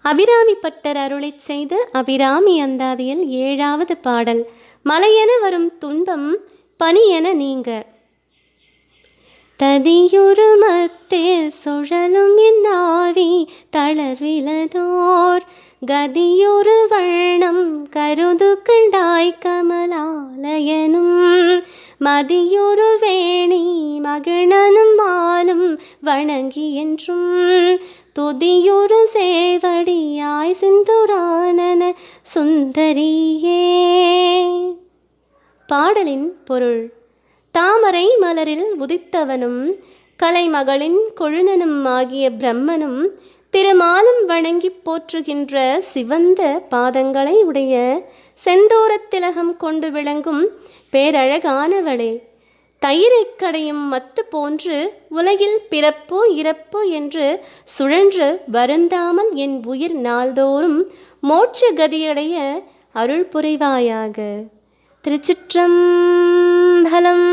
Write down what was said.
Abirami butter அருளிச் செய்த அபிராமி அந்தாதியில் 7வது பாடல். மலையென வரும் துன்பம் பனியென நீங்க. ததியொரு மத்தேல் சுழலும் என் ஆவி தளர்விலதோர் கதியொரு வண்ணம் கருது கண்டாய் கமலாலயனும் மதியொரு வேணி மகிழனும் மாலும் வணங்கி என்றும் துதியொரு சேவடியாய் சிந்துரானன சுந்தரியே. பாடலின் பொருள். தாமரை மலரில் உதித்தவனும் கலைமகளின் கொழுநனும் ஆகிய பிரம்மனும் திருமாலும் வணங்கி போற்றுகின்ற சிவந்த பாதங்களை உடைய செந்தூரத்திலகம் கொண்டு விளங்கும் பேரழகானவளே, தயிரைக் கடையும் மத்து போன்று உலகில் பிறப்போ இறப்போ என்று சுழன்று வருந்தாமல் என் உயிர் நாள்தோறும் மோட்ச கதியடைய அருள் புரிவாயாக. திருச்சிற்றம்பலம்.